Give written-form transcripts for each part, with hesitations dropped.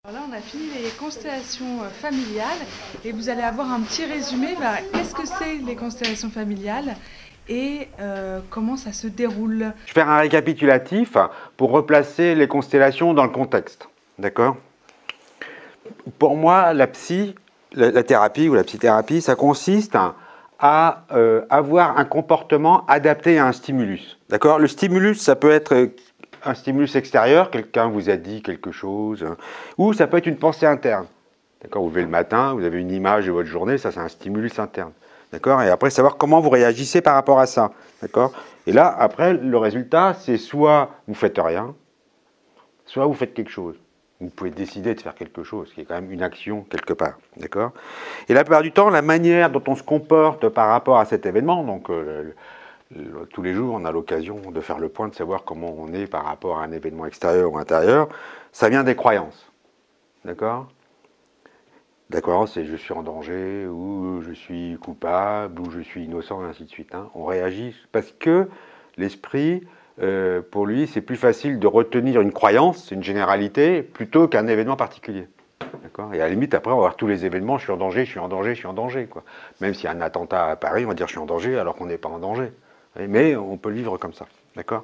Alors là, on a fini les constellations familiales et vous allez avoir un petit résumé. Qu'est-ce que c'est les constellations familiales et comment ça se déroule? Je vais faire un récapitulatif pour replacer les constellations dans le contexte. D'accord? Pour moi, la thérapie ou la psythérapie, ça consiste à avoir un comportement adapté à un stimulus. D'accord? Le stimulus, ça peut être un stimulus extérieur, quelqu'un vous a dit quelque chose, ou ça peut être une pensée interne. D'accord? Vous levez le matin, vous avez une image de votre journée, ça c'est un stimulus interne. D'accord? Et après, savoir comment vous réagissez par rapport à ça. D'accord? Et là, après, le résultat, c'est soit vous faites rien, soit vous faites quelque chose. Vous pouvez décider de faire quelque chose, qui est quand même une action quelque part. D'accord? Et la plupart du temps, la manière dont on se comporte par rapport à cet événement, donc tous les jours, on a l'occasion de faire le point, de savoir comment on est par rapport à un événement extérieur ou intérieur, ça vient des croyances. D'accord? La croyance, c'est je suis en danger, ou je suis coupable, ou je suis innocent, et ainsi de suite. Hein. On réagit parce que l'esprit, pour lui, c'est plus facile de retenir une croyance, une généralité, plutôt qu'un événement particulier. D'accord? Et à la limite, après, on va voir tous les événements, je suis en danger, je suis en danger, je suis en danger. Quoi. Même s'il y a un attentat à Paris, on va dire je suis en danger alors qu'on n'est pas en danger. Mais on peut le vivre comme ça. D'accord?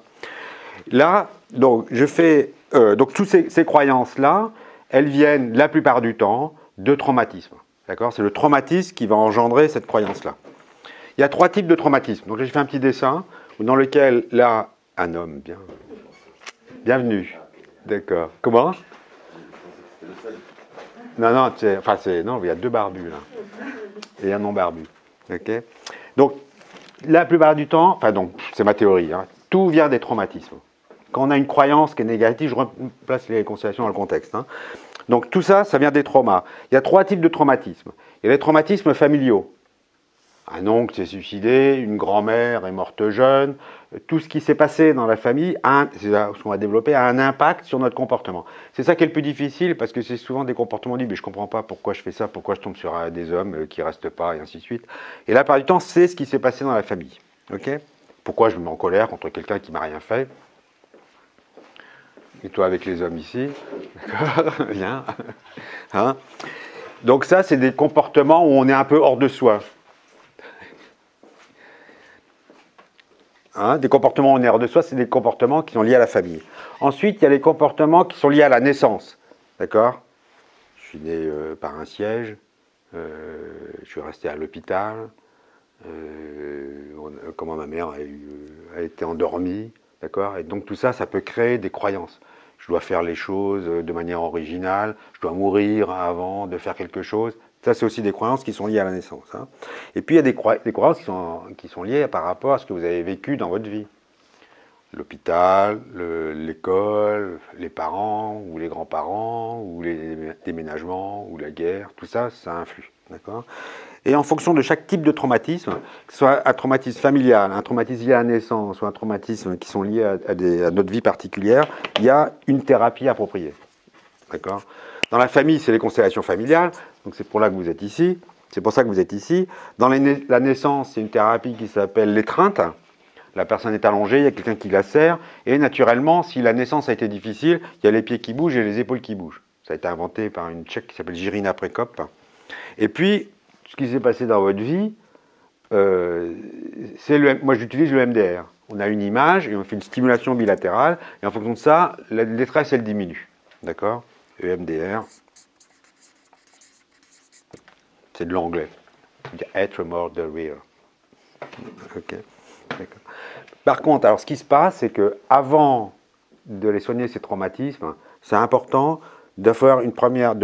Là, donc, je fais. Donc, toutes ces croyances-là, elles viennent la plupart du temps de traumatisme. D'accord? C'est le traumatisme qui va engendrer cette croyance-là. Il y a 3 types de traumatisme. Donc, j'ai fait un petit dessin dans lequel, là, un homme, bienvenue. D'accord. Comment? Non, non, non, il y a 2 barbus, là. Et un non barbu. Ok? Donc, la plupart du temps, donc, c'est ma théorie, hein, tout vient des traumatismes. Quand on a une croyance qui est négative, je replace les constellations dans le contexte. Hein. Donc tout ça, ça vient des traumas. Il y a 3 types de traumatismes. Il y a les traumatismes familiaux. Un oncle s'est suicidé, une grand-mère est morte jeune. Tout ce qui s'est passé dans la famille, c'est ce qu'on va développer, a un impact sur notre comportement. C'est ça qui est le plus difficile parce que c'est souvent des comportements dits, mais je ne comprends pas pourquoi je fais ça, pourquoi je tombe sur des hommes qui ne restent pas, et ainsi de suite. Et là, par du temps, c'est ce qui s'est passé dans la famille. Okay? Pourquoi je me mets en colère contre quelqu'un qui ne m'a rien fait? Et toi avec les hommes ici, d'accord? Bien. Hein? Donc ça, c'est des comportements où on est un peu hors de soi. Hein? Des comportements où on est hors de soi, c'est des comportements qui sont liés à la famille. Ensuite, il y a les comportements qui sont liés à la naissance. D'accord? Je suis né par un siège, je suis resté à l'hôpital, comment ma mère a été endormie. D'accord? Et donc tout ça, ça peut créer des croyances. Je dois faire les choses de manière originale, je dois mourir avant de faire quelque chose. Ça, c'est aussi des croyances qui sont liées à la naissance. Hein. Et puis, il y a des croyances qui sont liées par rapport à ce que vous avez vécu dans votre vie. L'hôpital, l'école, les parents, ou les grands-parents, ou les déménagements, ou la guerre, tout ça, ça influe. D'accord ? Et en fonction de chaque type de traumatisme, que ce soit un traumatisme familial, un traumatisme lié à la naissance, ou un traumatisme qui sont liés à notre vie particulière, il y a une thérapie appropriée. D'accord ? Dans la famille, c'est les constellations familiales, donc c'est pour là que vous êtes ici. C'est pour ça que vous êtes ici. Dans la naissance, c'est une thérapie qui s'appelle l'étreinte. La personne est allongée, il y a quelqu'un qui la serre, et naturellement, si la naissance a été difficile, il y a les pieds qui bougent et les épaules qui bougent. Ça a été inventé par une Tchèque qui s'appelle Jirina Prekop. Et puis, ce qui s'est passé dans votre vie, moi j'utilise le MDR. On a une image et on fait une stimulation bilatérale, et en fonction de ça, la détresse, elle diminue. D'accord? EMDR, c'est de l'anglais. Être mort de rire. Ok. D'accord. Par contre, alors ce qui se passe, c'est que avant de les soigner ces traumatismes, c'est important de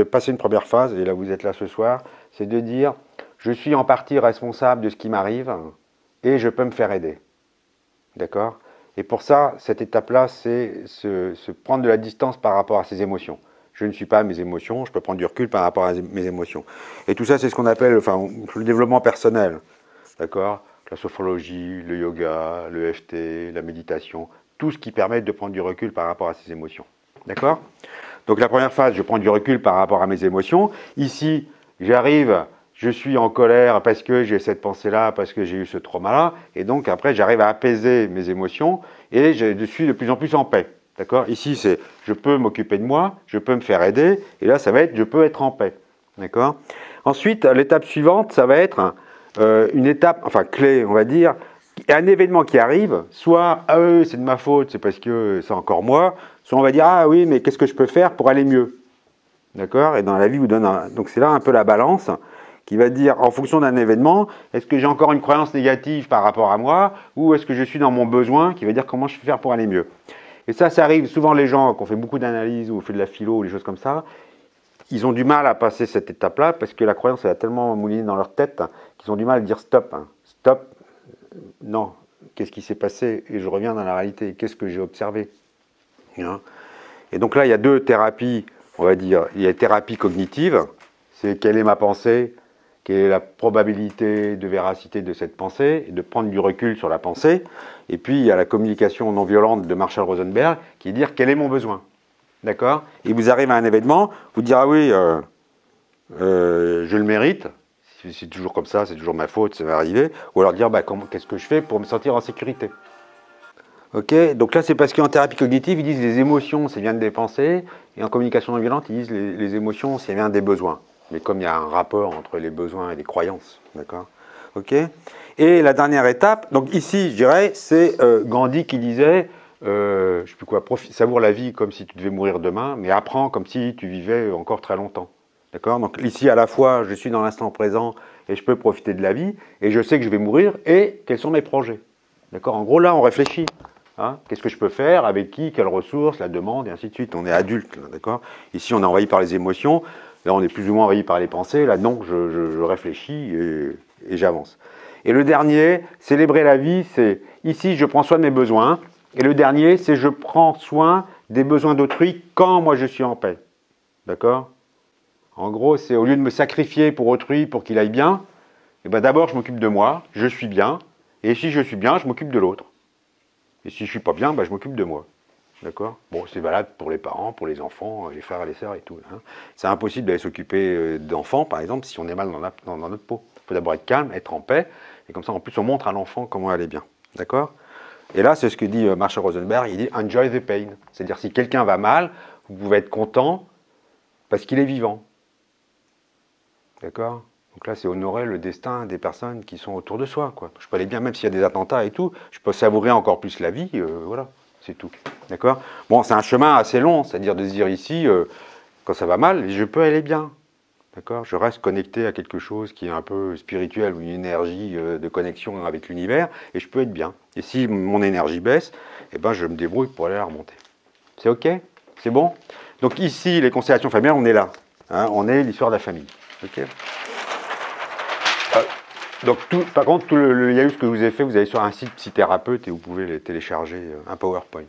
passer une première phase, et là vous êtes là ce soir, c'est de dire je suis en partie responsable de ce qui m'arrive et je peux me faire aider. D'accord? Et pour ça, cette étape-là, c'est se prendre de la distance par rapport à ses émotions. Je ne suis pas mes émotions, je peux prendre du recul par rapport à mes émotions. Et tout ça, c'est ce qu'on appelle le développement personnel. D'accord? La sophrologie, le yoga, le FT, la méditation, tout ce qui permet de prendre du recul par rapport à ses émotions. D'accord? Donc la première phase, je prends du recul par rapport à mes émotions. Ici, j'arrive, je suis en colère parce que j'ai cette pensée-là, parce que j'ai eu ce trauma-là. Et donc après, j'arrive à apaiser mes émotions et je suis de plus en plus en paix. D'accord? Ici, c'est je peux m'occuper de moi, je peux me faire aider, et là, ça va être je peux être en paix. D'accord? Ensuite, l'étape suivante, ça va être une étape, enfin clé, on va dire, un événement qui arrive, soit ah oui, c'est de ma faute, c'est parce que c'est encore moi, soit on va dire ah oui, mais qu'est-ce que je peux faire pour aller mieux? D'accord? Et dans la vie, vous donne donc c'est là un peu la balance qui va dire en fonction d'un événement, est-ce que j'ai encore une croyance négative par rapport à moi, ou est-ce que je suis dans mon besoin, qui va dire comment je peux faire pour aller mieux? Et ça arrive souvent les gens qui ont fait beaucoup d'analyses ou fait de la philo ou des choses comme ça, ils ont du mal à passer cette étape-là parce que la croyance elle a tellement mouliné dans leur tête qu'ils ont du mal à dire stop. Stop, non, qu'est-ce qui s'est passé? Et je reviens dans la réalité, qu'est-ce que j'ai observé? Et donc là, il y a deux thérapies, on va dire. Il y a la thérapie cognitive, c'est quelle est ma pensée, quelle est la probabilité de véracité de cette pensée, et de prendre du recul sur la pensée. Et puis, il y a la communication non violente de Marshall Rosenberg, qui est dire quel est mon besoin. D'accord? Et vous arrivez à un événement, vous dites ah oui, je le mérite, c'est toujours comme ça, c'est toujours ma faute, ça va arriver. Ou alors dire bah, qu'est-ce que je fais pour me sentir en sécurité? Ok, donc là c'est parce qu'en thérapie cognitive ils disent les émotions ça vient des pensées, et en communication non violente ils disent les émotions ça vient des besoins. Mais comme il y a un rapport entre les besoins et les croyances, d'accord? Ok. Et la dernière étape, donc ici je dirais c'est Gandhi qui disait je sais plus quoi, savoure la vie comme si tu devais mourir demain, mais apprends comme si tu vivais encore très longtemps. D'accord? Donc ici à la fois je suis dans l'instant présent et je peux profiter de la vie et je sais que je vais mourir et quels sont mes projets. D'accord? En gros là on réfléchit. Hein, qu'est-ce que je peux faire, avec qui, quelles ressources, la demande, et ainsi de suite. On est adulte, d'accord? Ici, on est envahi par les émotions. Là, on est plus ou moins envahi par les pensées. Là, donc, je réfléchis et j'avance. Et le dernier, célébrer la vie, c'est ici, je prends soin de mes besoins. Et le dernier, c'est je prends soin des besoins d'autrui quand moi je suis en paix. D'accord? En gros, c'est au lieu de me sacrifier pour autrui, pour qu'il aille bien, eh ben, d'abord, je m'occupe de moi, je suis bien. Et si je suis bien, je m'occupe de l'autre. Et si je suis pas bien, bah, je m'occupe de moi. D'accord? Bon, c'est valable pour les parents, pour les enfants, les frères et les sœurs et tout. Hein. C'est impossible d'aller s'occuper d'enfants, par exemple, si on est mal dans notre peau. Il faut d'abord être calme, être en paix, et comme ça, en plus, on montre à l'enfant comment elle est bien. D'accord? Et là, c'est ce que dit Marshall Rosenberg, il dit « enjoy the pain ». C'est-à-dire, si quelqu'un va mal, vous pouvez être content parce qu'il est vivant. D'accord? Donc là, c'est honorer le destin des personnes qui sont autour de soi, quoi. Je peux aller bien, même s'il y a des attentats et tout, je peux savourer encore plus la vie, voilà, c'est tout. D'accord? Bon, c'est un chemin assez long, c'est-à-dire de se dire ici, quand ça va mal, je peux aller bien. D'accord? Je reste connecté à quelque chose qui est un peu spirituel ou une énergie de connexion avec l'univers, et je peux être bien. Et si mon énergie baisse, eh ben, je me débrouille pour aller la remonter. C'est OK? C'est bon? Donc ici, les constellations familiales, on est là. Hein, on est l'histoire de la famille. OK? Donc, par contre, il y a eu ce que je vous ai fait, vous allez sur un site psythérapeute et vous pouvez les télécharger, un PowerPoint.